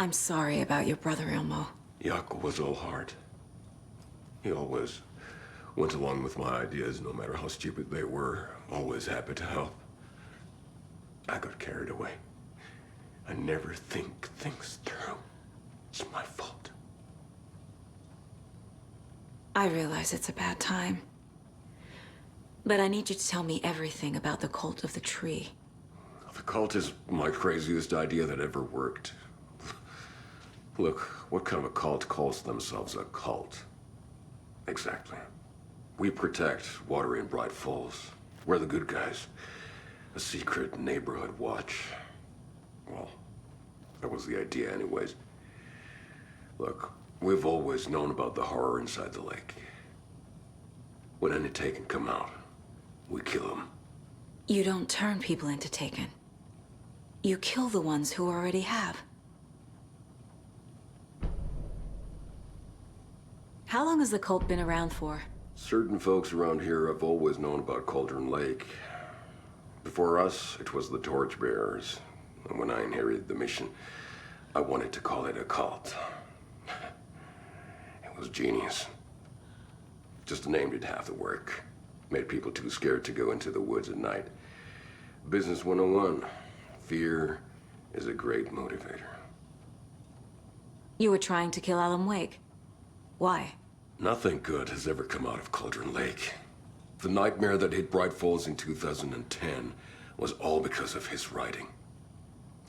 I'm sorry about your brother, Ilmo. Jaakko was all heart. He always went along with my ideas, no matter how stupid they were. Always happy to help. I got carried away. I never think things through. It's my fault. I realize it's a bad time. But I need you to tell me everything about the Cult of the Tree. The cult is my craziest idea that ever worked. Look, what kind of a cult calls themselves a cult? Exactly. We protect Water in Bright Falls. We're the good guys. A secret neighborhood watch. Well, that was the idea anyways. Look, we've always known about the horror inside the lake. When any Taken come out, we kill them. You don't turn people into Taken. You kill the ones who already have. How long has the cult been around for? Certain folks around here have always known about Cauldron Lake. Before us, it was the Torchbearers. And when I inherited the mission, I wanted to call it a cult. It was genius. Just a name did half the work. Made people too scared to go into the woods at night. Business 101. Fear is a great motivator. You were trying to kill Alan Wake. Why? Nothing good has ever come out of Cauldron Lake. The nightmare that hit Bright Falls in 2010 was all because of his writing.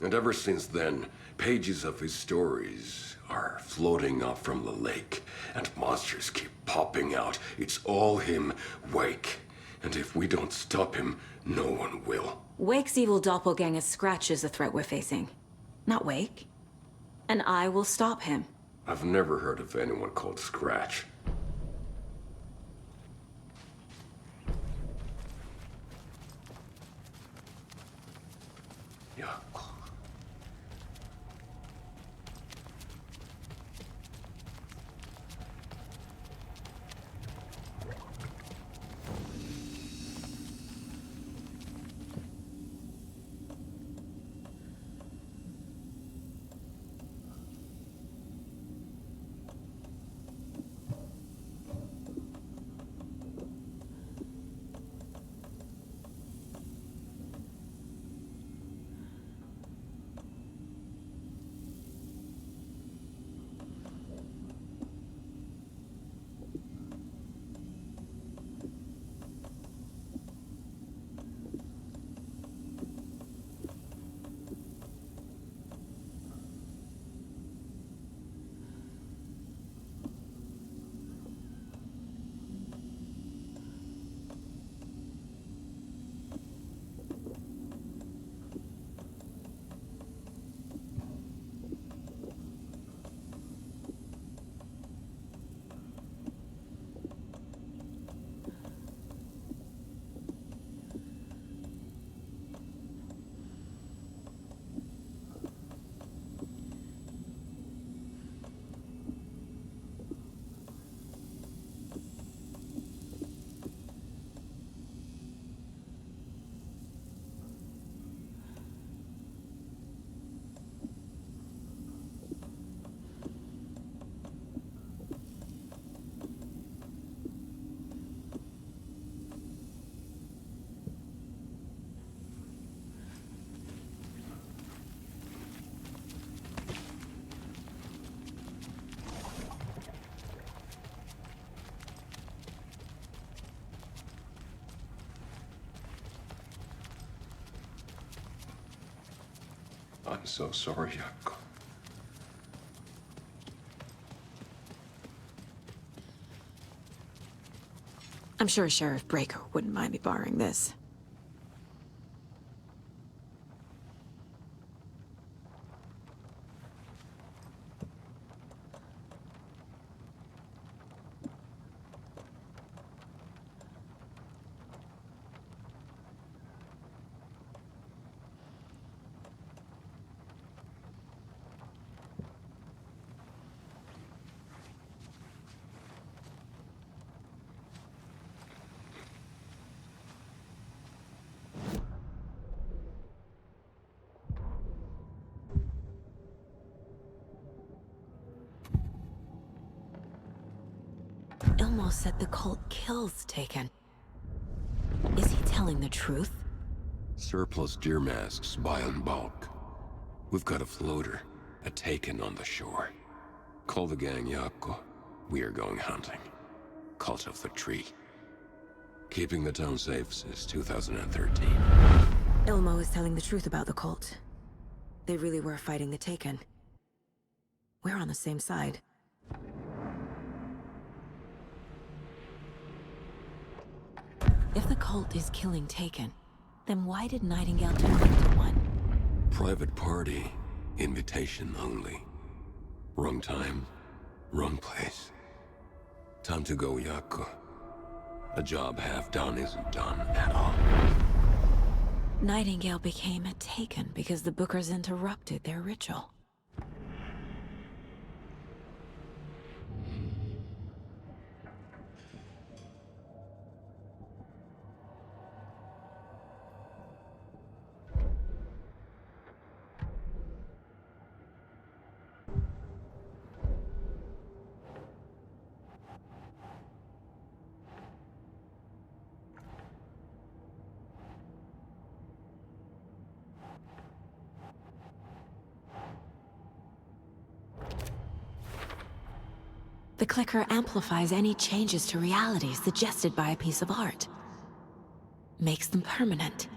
And ever since then, pages of his stories are floating up from the lake, and monsters keep popping out. It's all him, Wake. And if we don't stop him, no one will. Wake's evil doppelganger Scratch is the threat we're facing. Not Wake. And I will stop him. I've never heard of anyone called Scratch. Yeah. I'm so sorry, Jaakko. I'm sure Sheriff Breaker wouldn't mind me borrowing this. Ilmo said the cult kills Taken. Is he telling the truth? Surplus deer masks buy in bulk. We've got a floater, a Taken on the shore. Call the gang Yako. We are going hunting. Cult of the Tree. Keeping the town safe since 2013. Ilmo is telling the truth about the cult. They really were fighting the Taken. We're on the same side. If the cult is killing Taken, then why did Nightingale turn into one? Private party. Invitation only. Wrong time, wrong place. Time to go, Yako. A job half done isn't done at all. Nightingale became a Taken because the Bookers interrupted their ritual. The clicker amplifies any changes to reality suggested by a piece of art. Makes them permanent.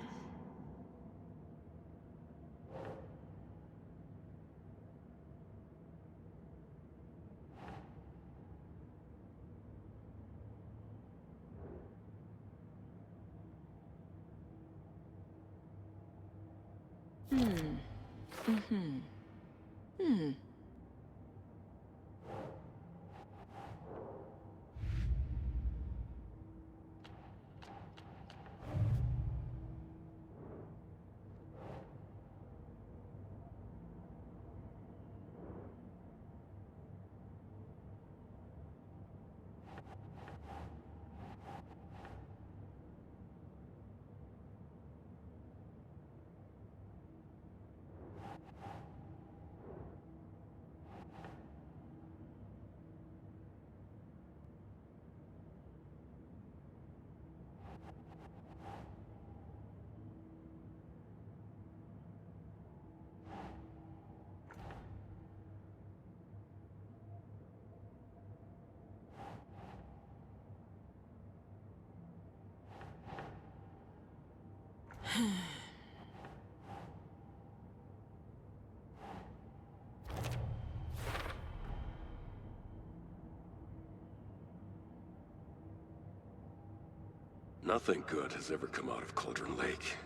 Nothing good has ever come out of Cauldron Lake.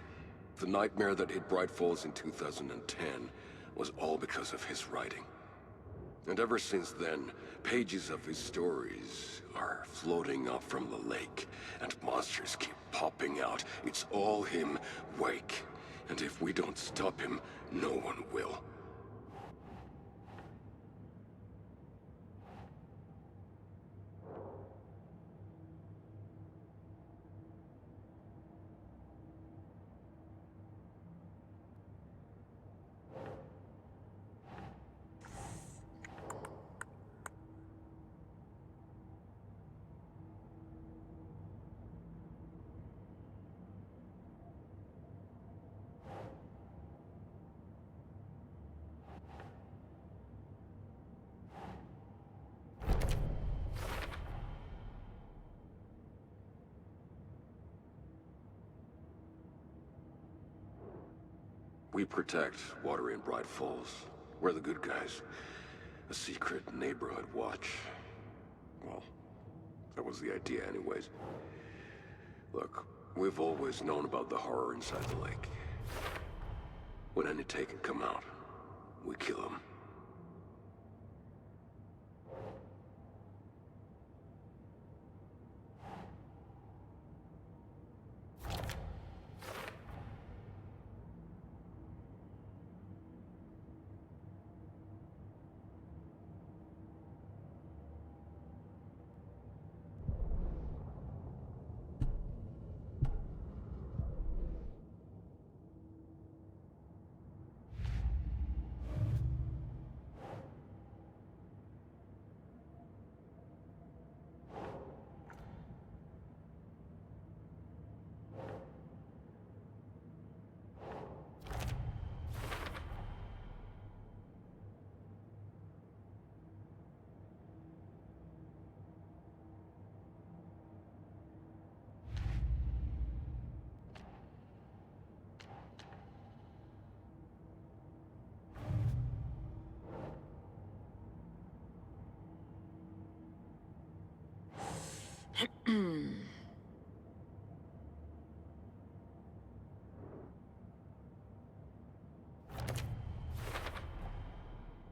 The nightmare that hit Bright Falls in 2010 was all because of his writing. And ever since then, pages of his stories are floating up from the lake, and monsters keep popping out. It's all him, Wake. And if we don't stop him, no one will. We protect water in Bright Falls. We're the good guys. A secret neighborhood watch. Well, that was the idea anyways. Look, we've always known about the horror inside the lake. When any Taken come out, we kill them.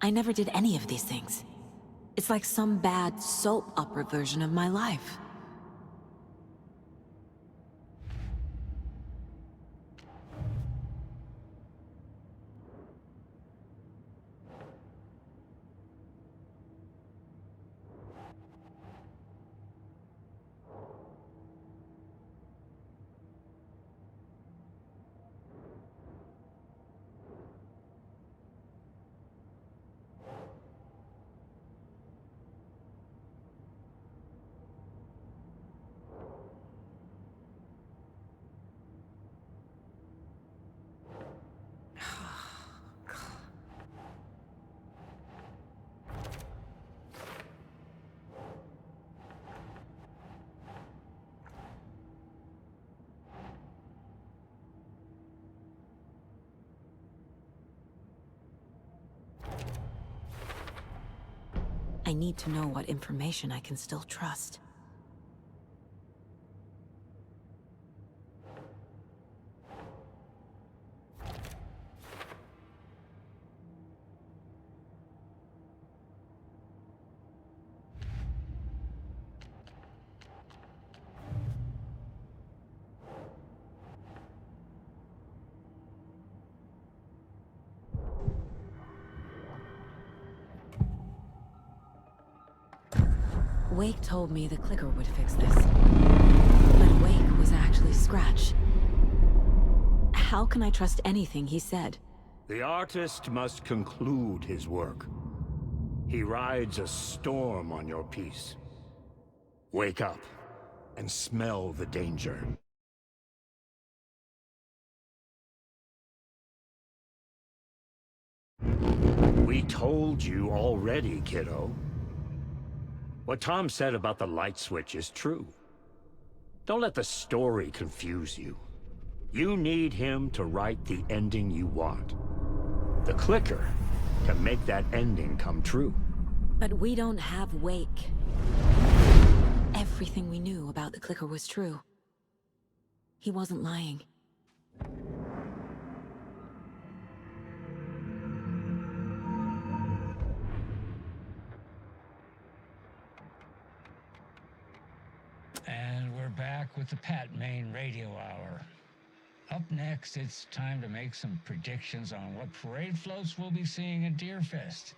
I never did any of these things. It's like some bad soap opera version of my life. I need to know what information I can still trust. Wake told me the clicker would fix this. But Wake was actually Scratch. How can I trust anything he said? The artist must conclude his work. He rides a storm on your piece. Wake up and smell the danger. We told you already, kiddo. What Tom said about the light switch is true. Don't let the story confuse you. You need him to write the ending you want. The clicker can make that ending come true. But we don't have Wake. Everything we knew about the clicker was true. He wasn't lying. And we're back with the Pat Main Radio Hour. Up next, it's time to make some predictions on what parade floats we'll be seeing at Deerfest.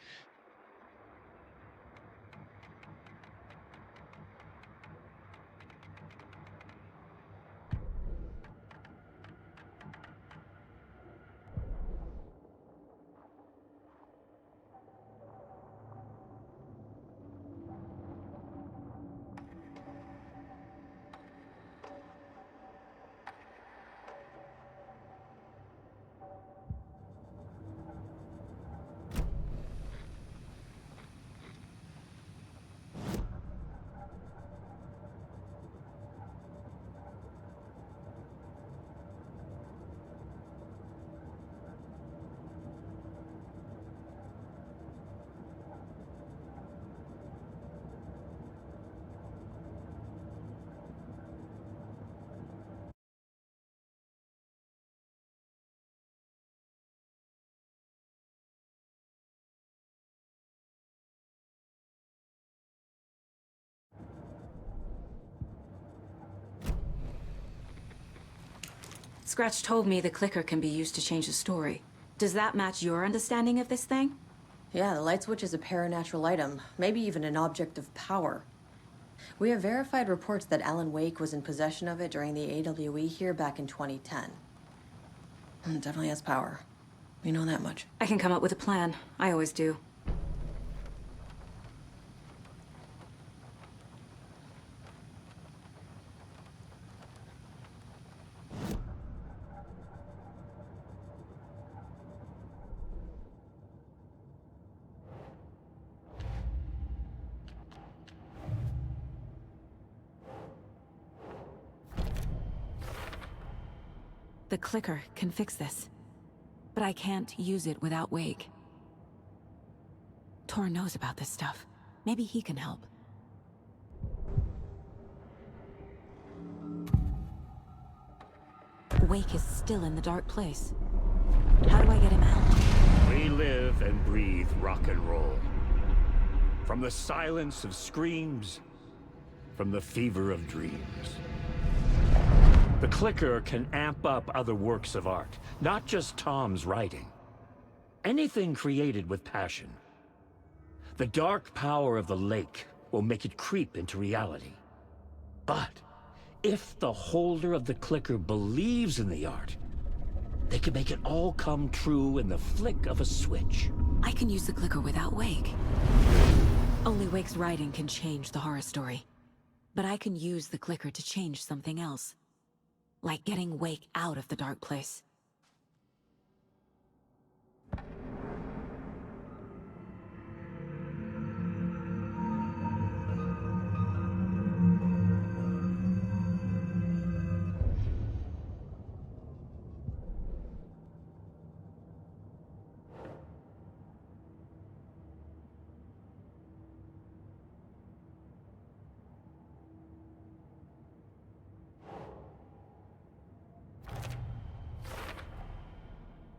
Scratch told me the clicker can be used to change the story. Does that match your understanding of this thing? Yeah, the light switch is a paranatural item, maybe even an object of power. We have verified reports that Alan Wake was in possession of it during the AWE here back in 2010. It definitely has power. We know that much. I can come up with a plan. I always do. The clicker can fix this, but I can't use it without Wake. Tor knows about this stuff. Maybe he can help. Wake is still in the dark place. How do I get him out? We live and breathe rock and roll. From the silence of screams, from the fever of dreams. The clicker can amp up other works of art, not just Tom's writing. Anything created with passion. The dark power of the lake will make it creep into reality. But if the holder of the clicker believes in the art, they can make it all come true in the flick of a switch. I can use the clicker without Wake. Only Wake's writing can change the horror story. But I can use the clicker to change something else. Like getting Wake out of the dark place.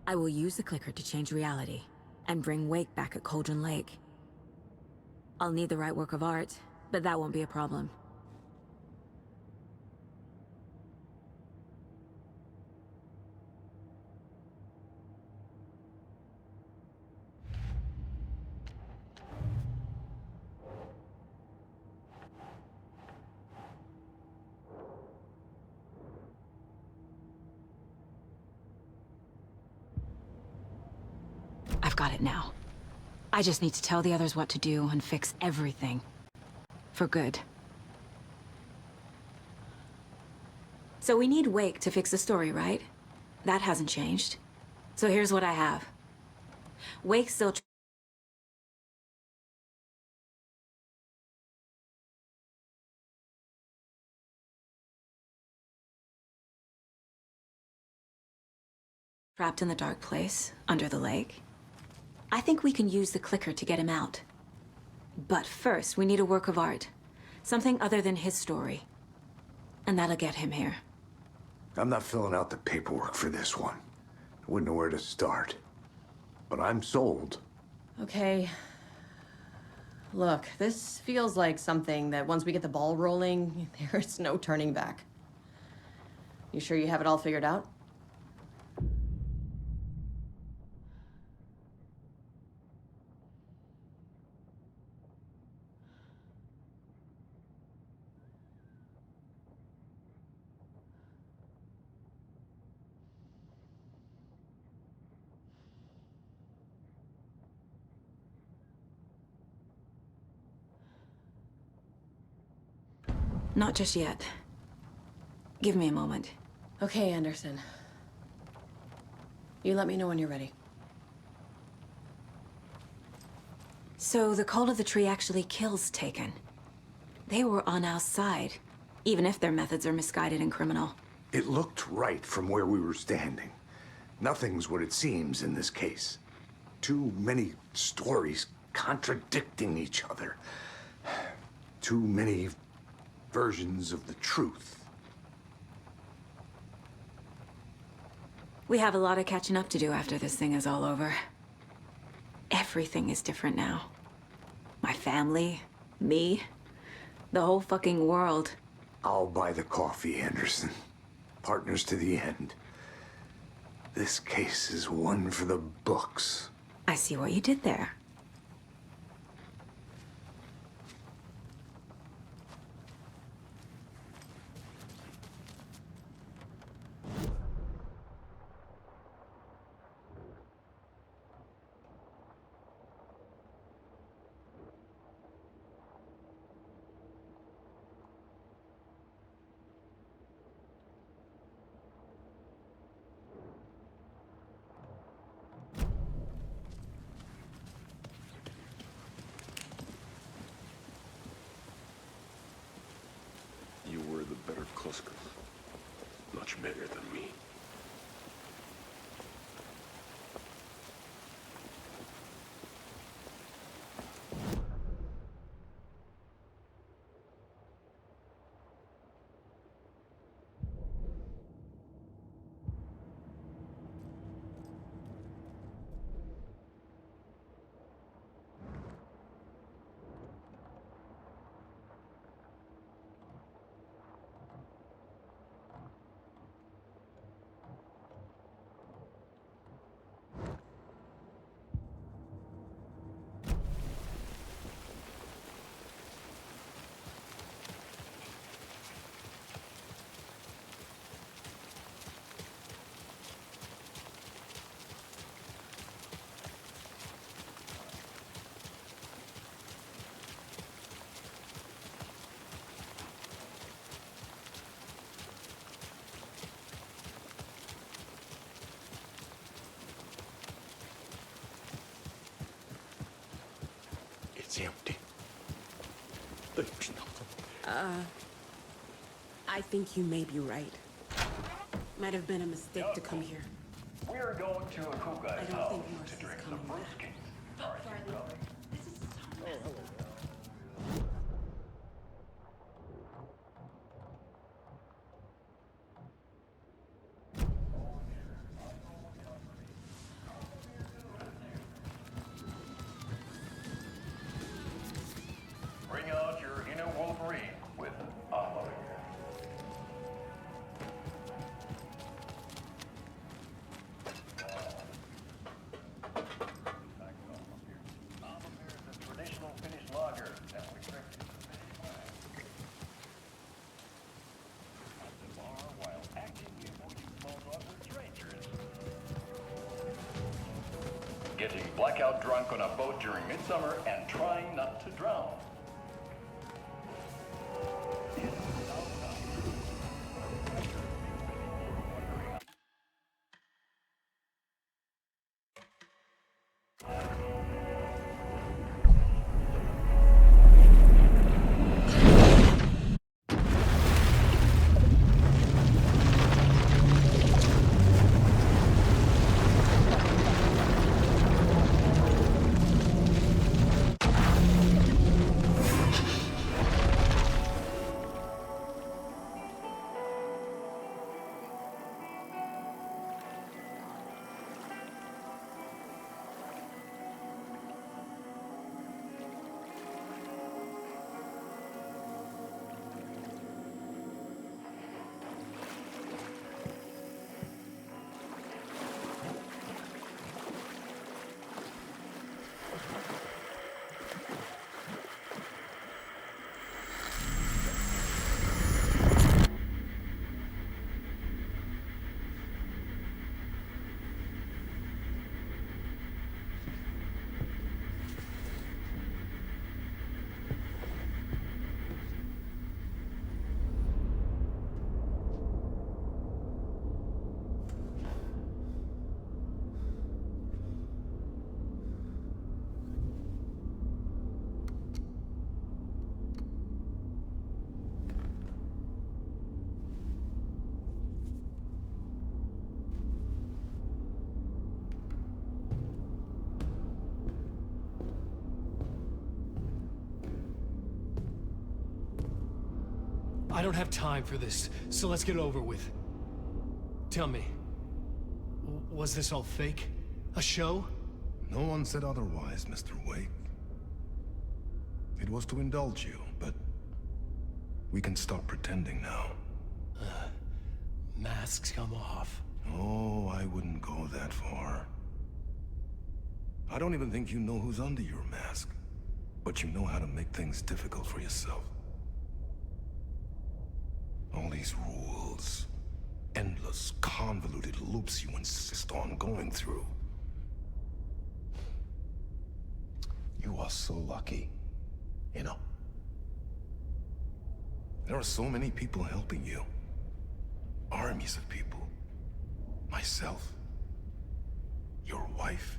I will use the clicker to change reality, and bring Wake back at Cauldron Lake. I'll need the right work of art, but that won't be a problem. I've got it now. I just need to tell the others what to do and fix everything. For good. So we need Wake to fix the story, right? That hasn't changed. So here's what I have. Wake still trapped in the dark place, under the lake. I think we can use the clicker to get him out. But first, we need a work of art. Something other than his story. And that'll get him here. I'm not filling out the paperwork for this one. I wouldn't know where to start. But I'm sold. Okay. Look, this feels like something that once we get the ball rolling, there's no turning back. You sure you have it all figured out? Not just yet. Give me a moment. Okay, Anderson. You let me know when you're ready. So the Cult of the Tree actually kills Taken. They were on our side, even if their methods are misguided and criminal. It looked right from where we were standing. Nothing's what it seems in this case. Too many stories contradicting each other. Too many versions of the truth. We have a lot of catching up to do after this thing is all over. Everything is different now. My family, me, the whole fucking world. I'll buy the coffee, Anderson. Partners to the end. This case is one for the books. I see what you did there. You were the better Klusker. Much better than me. It's empty. There's nothing. I think you may be right. Might have been a mistake to come here. We're going to a cool I guy's don't house think Morse to is drink some coming back. brewskis. Aren't you coming? This is so messy. Bring out your inner Wolverine with Oliver. Oliver is a traditional Finnish lager that we drink in the Finnish flag. At the bar while acting before you fall off with strangers. Getting blackout drunk on a boat during midsummer and trying not to drown. I don't have time for this, so let's get it over with. Tell me, was this all fake? A show? No one said otherwise, Mr. Wake. It was to indulge you, but we can stop pretending now. Masks come off. Oh, I wouldn't go that far. I don't even think you know who's under your mask, but you know how to make things difficult for yourself. All these rules, endless, convoluted loops you insist on going through. You are so lucky, you know. There are so many people helping you. Armies of people. Myself. Your wife.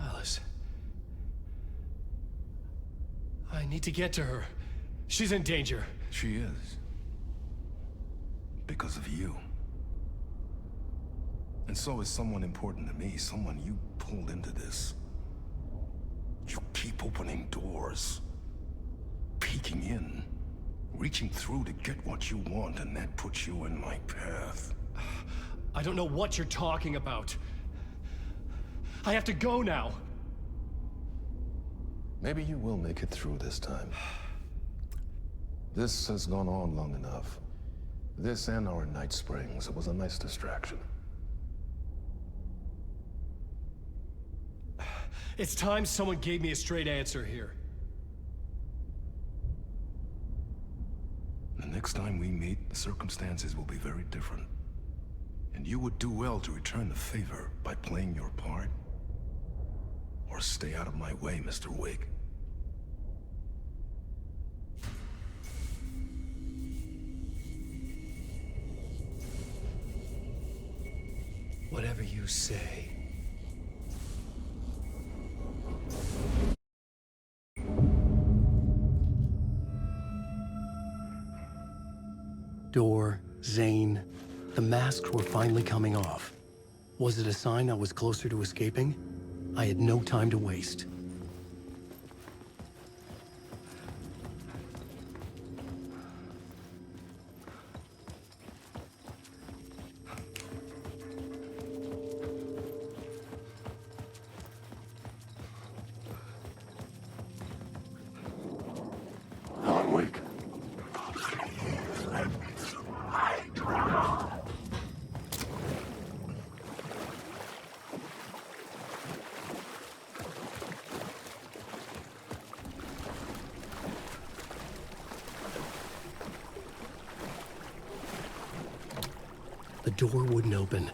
Alice. I need to get to her. She's in danger. She is. Because of you. And so is someone important to me, someone you pulled into this. You keep opening doors, peeking in, reaching through to get what you want, and that puts you in my path. I don't know what you're talking about. I have to go now. Maybe you will make it through this time. This has gone on long enough. This and our Night Springs, it was a nice distraction. It's time someone gave me a straight answer here. The next time we meet, the circumstances will be very different. And you would do well to return the favor by playing your part. Or stay out of my way, Mr. Wake. Whatever you say. door, Zane. The masks were finally coming off. Was it a sign I was closer to escaping? I had no time to waste. Alan Wake. The door wouldn't open.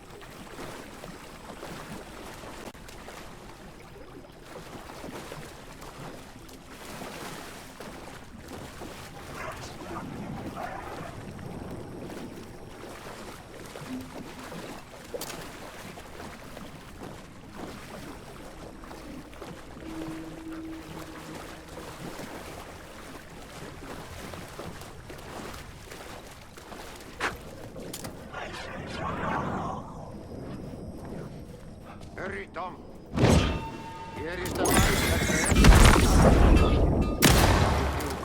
Hurry, Tom. Here is the light that says if you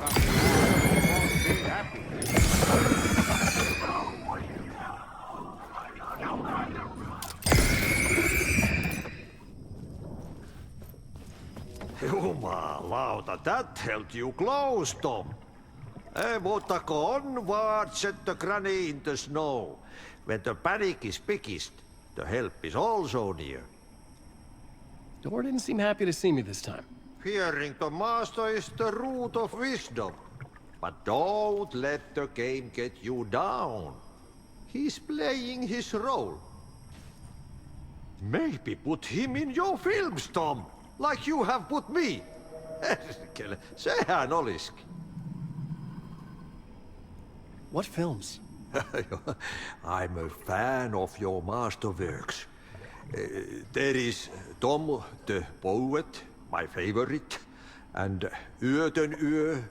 come here, you won't be happy. Jumalauta, that held you close, Tom. Mutta onward, said the granny in the snow. When the panic is biggest, the help is also near. Door didn't seem happy to see me this time. Fearing the master is the root of wisdom. But don't let the game get you down. He's playing his role. Maybe put him in your films, Tom, like you have put me. Sehän olisikin. What films? I'm a fan of your masterworks. There is Tom the Poet, my favorite, and Yötön Yö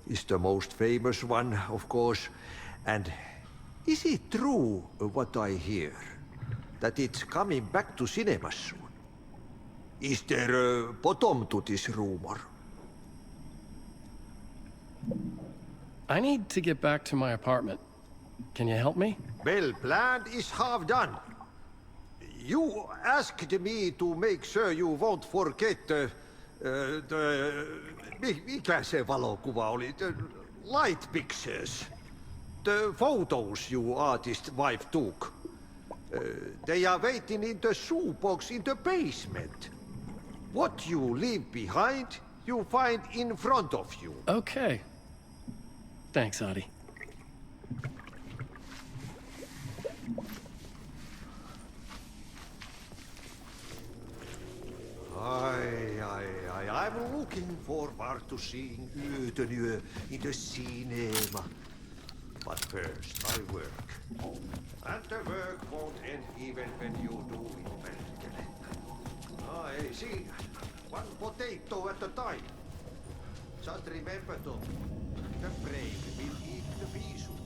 is the most famous one, of course. And is it true what I hear, that it's coming back to cinemas soon? Is there a bottom to this rumor? I need to get back to my apartment. Can you help me? Well, plan is half done. You asked me to make sure you won't forget mikä se valokuva oli? The light pictures. The photos you artist wife took. They are waiting in the shoebox in the basement. What you leave behind, you find in front of you. Okay. Thanks, Adi. I'm looking forward to seeing Yötön Yö in the cinema. But first, I work. And the work won't end even when you do it, Perkele. I see. One potato at a time. Just remember, Tom, the brave will eat the pea soup.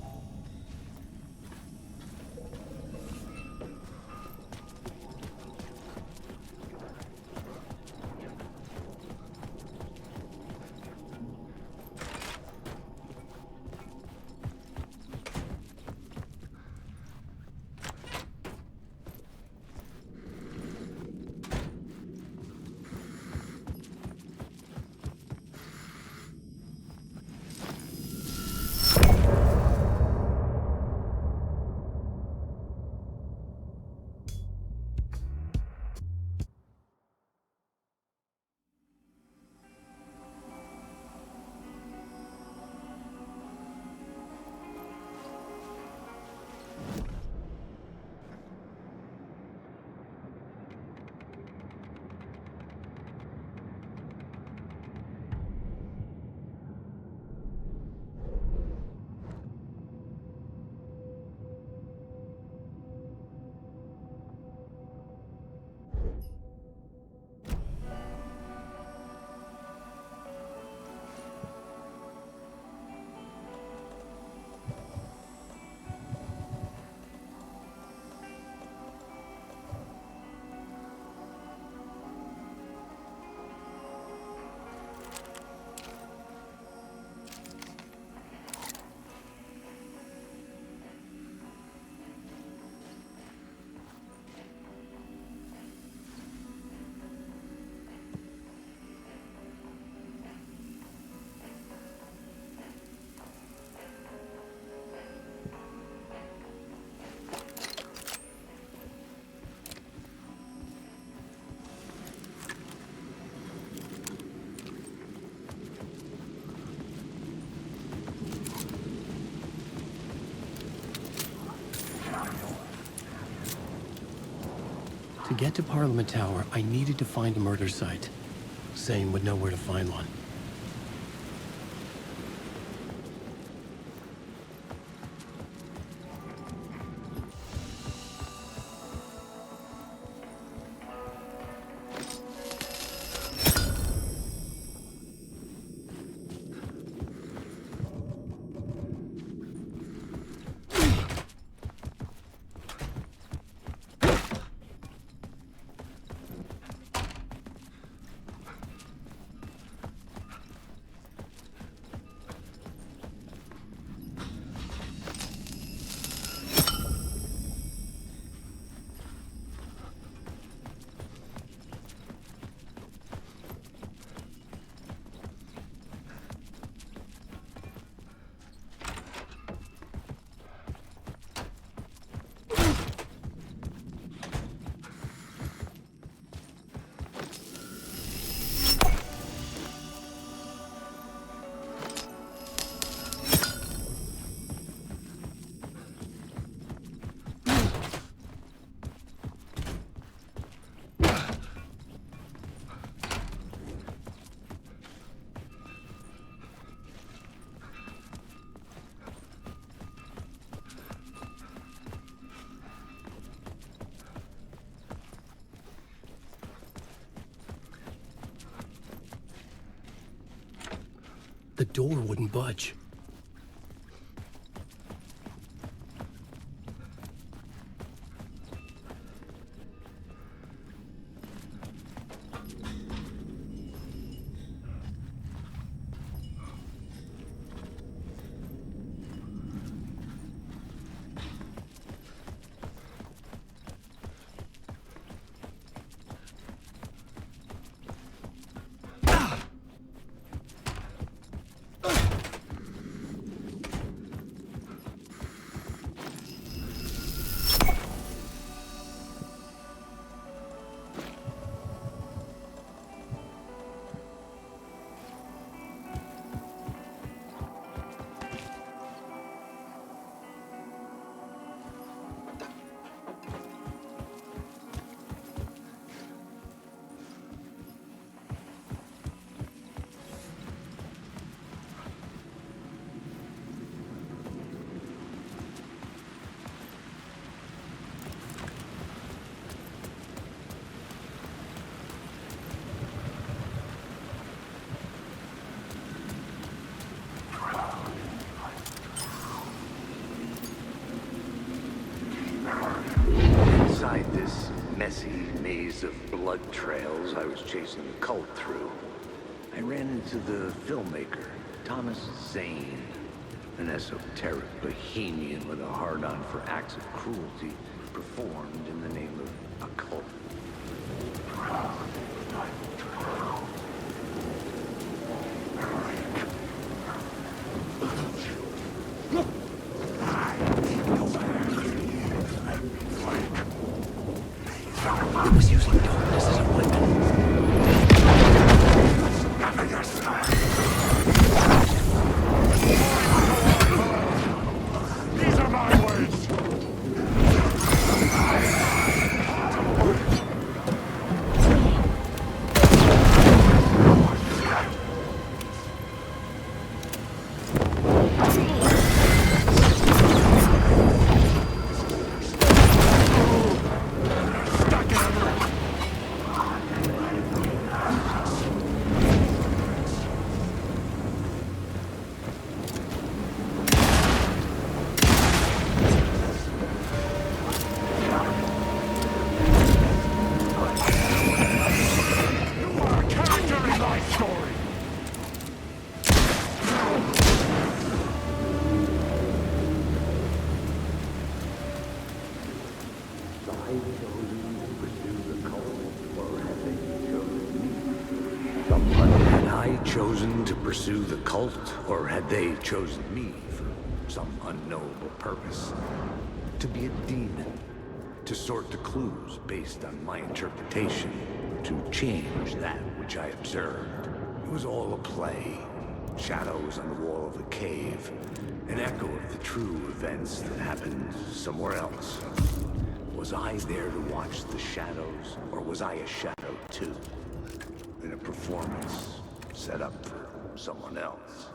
To get to Parliament Tower, I needed to find a murder site. Zane would know where to find one. The door wouldn't budge. Inside this messy maze of blood trails I was chasing the cult through, I ran into the filmmaker, Thomas Zane, an esoteric bohemian with a hard-on for acts of cruelty performed in the name of a cult. It was using darkness as a weapon. These are my words! Chosen to pursue the cult, or had they chosen me for some unknowable purpose? To be a demon, to sort the clues based on my interpretation, to change that which I observed. It was all a play. Shadows on the wall of the cave, an echo of the true events that happened somewhere else. Was I there to watch the shadows, or was I a shadow too? In a performance set up for someone else?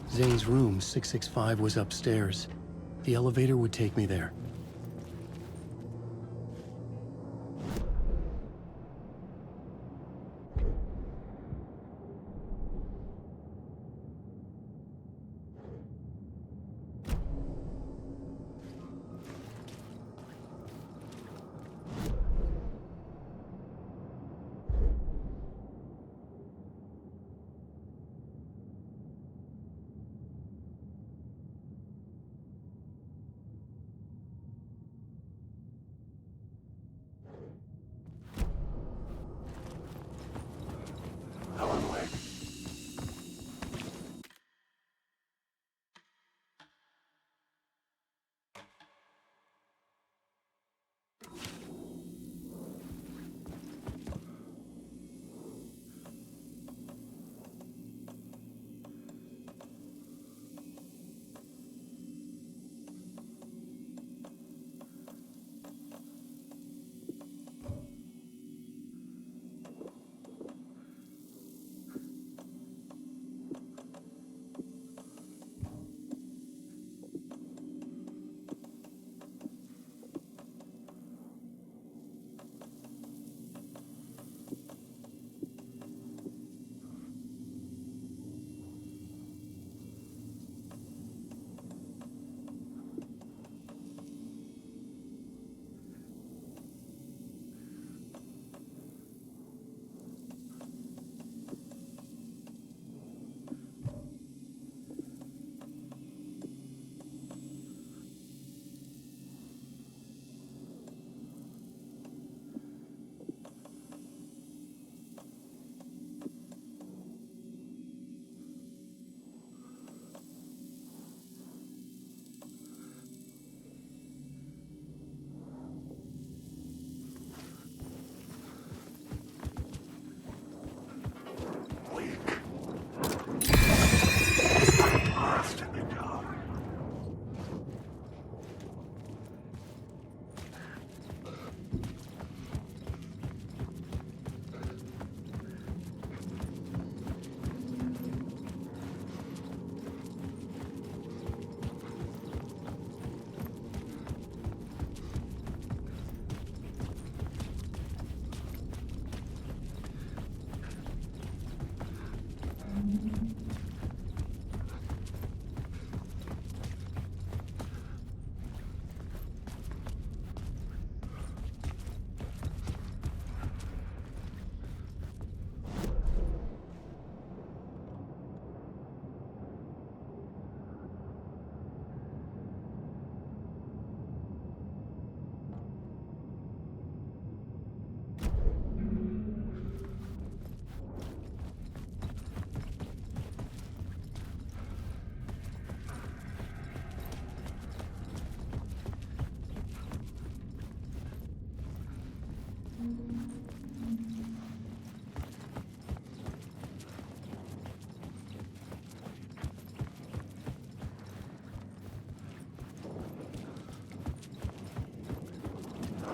Zane's room, 665, was upstairs. The elevator would take me there. Alan Wake.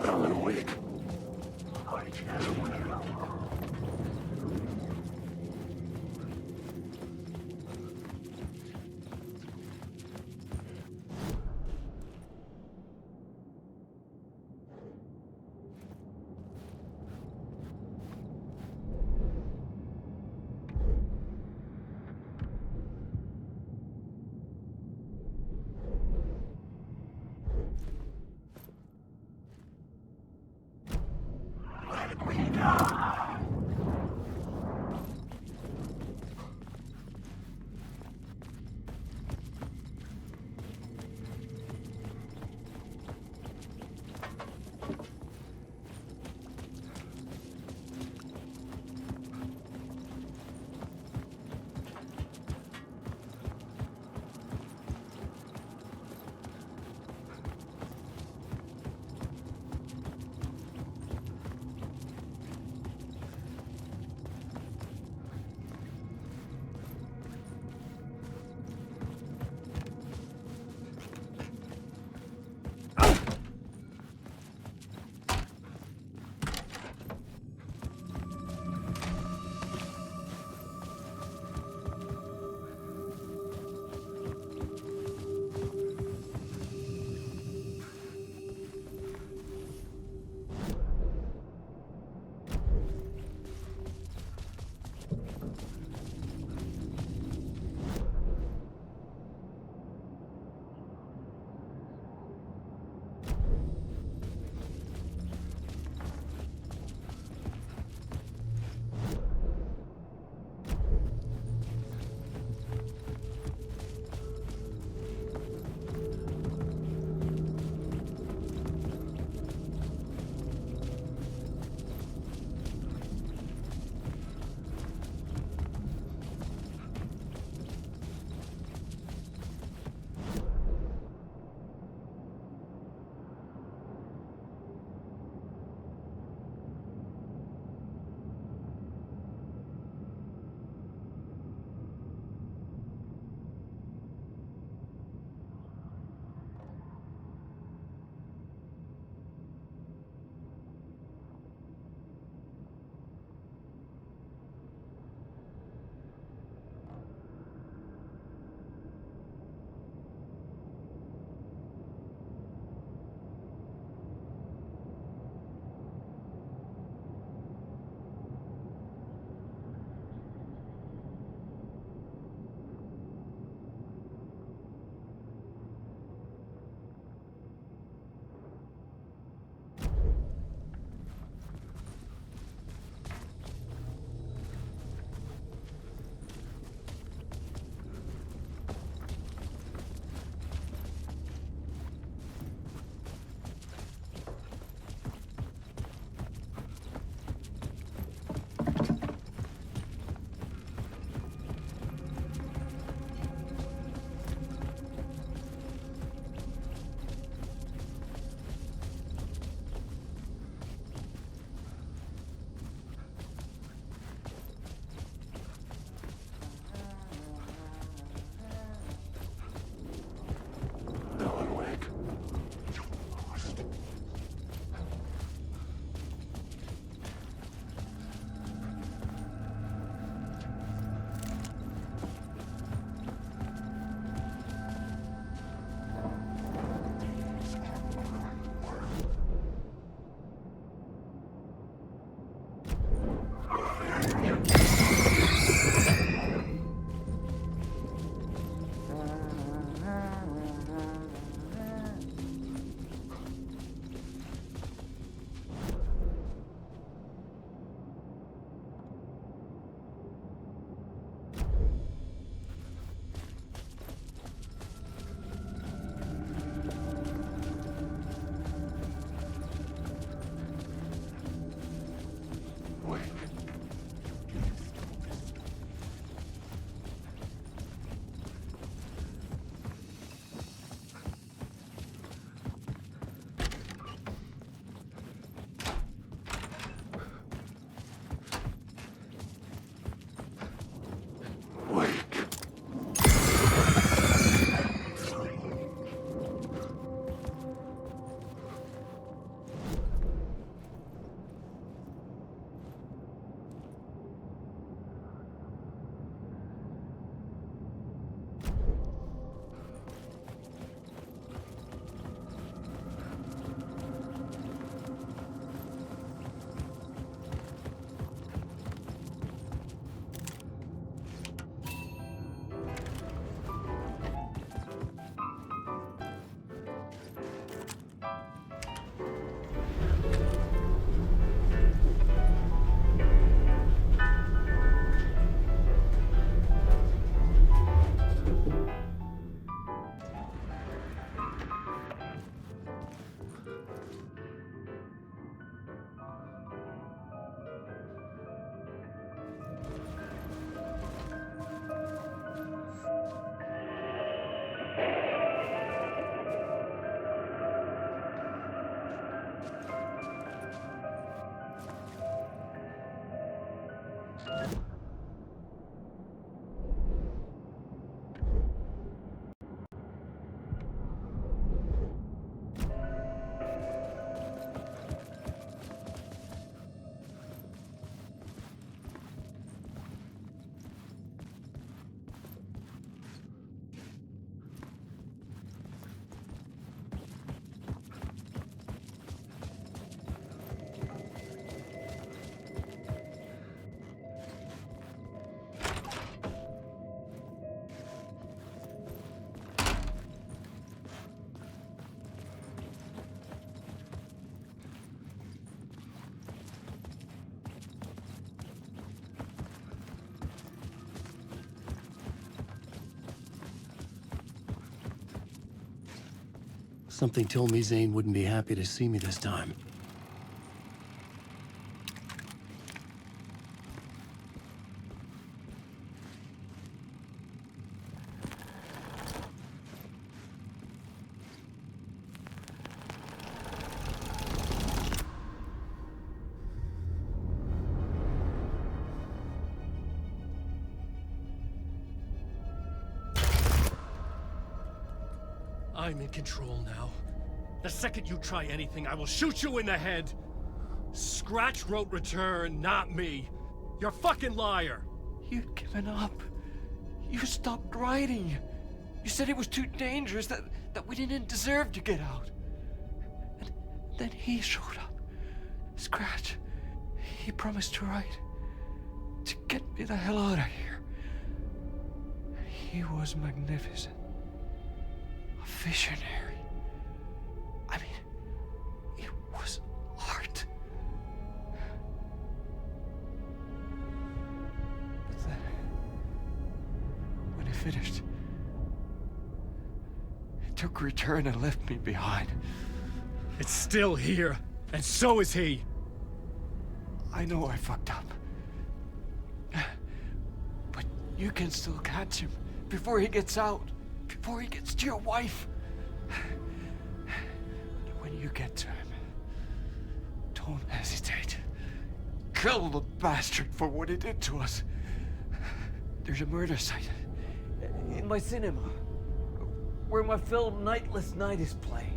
Alan Wake. I just want to know. Something told me Zane wouldn't be happy to see me this time. I'm in control now. The second you try anything, I will shoot you in the head. Scratch wrote return, not me. You're a fucking liar. You'd given up. You stopped writing. You said it was too dangerous, that we didn't deserve to get out. And then he showed up. Scratch. He promised to write. To get me the hell out of here. He was magnificent. A visionary. I mean, it was art. But then, when he finished, he took return and left me behind. It's still here, and so is he. I know I fucked up. But you can still catch him before he gets out, before he gets to your wife. When you get to him, don't hesitate. Kill the bastard for what he did to us. There's a murder site in my cinema where my film Nightless Night is playing.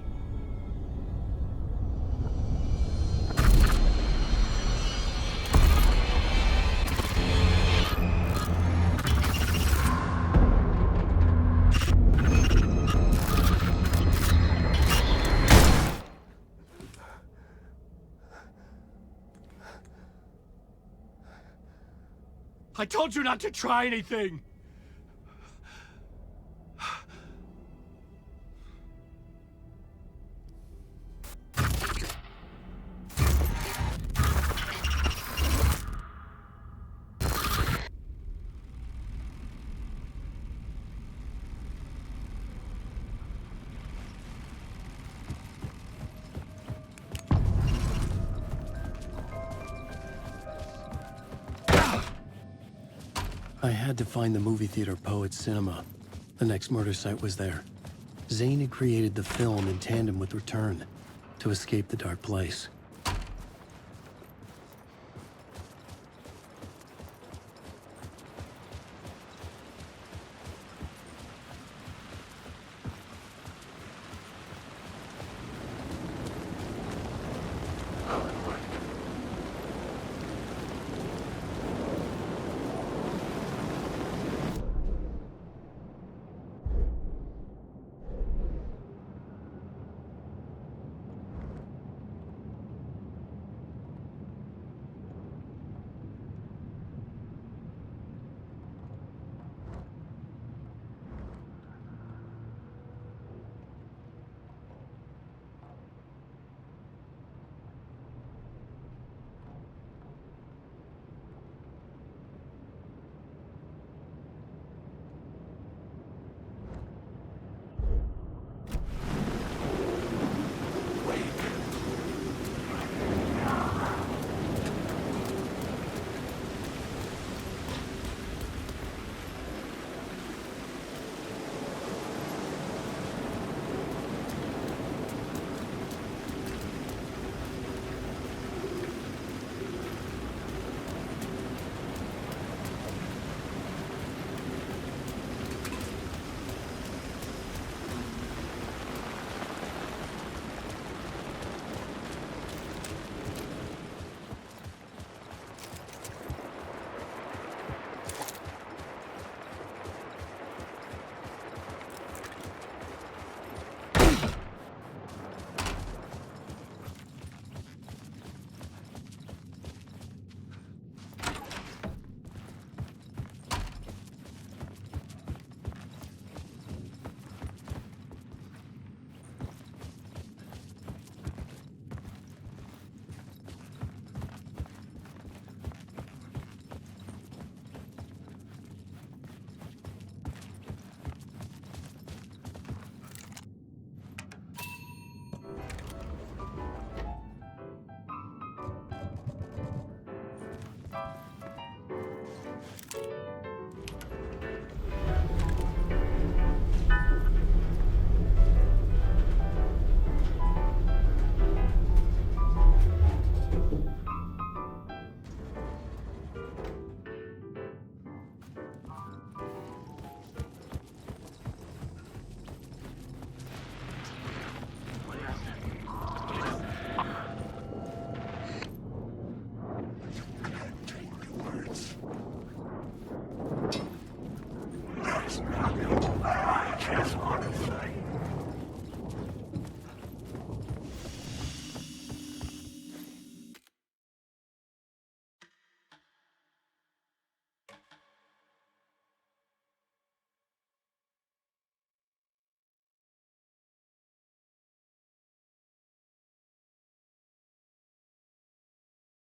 I told you not to try anything! I had to find the movie theater Poets Cinema. The next murder site was there. Zane had created the film in tandem with Return to escape the dark place.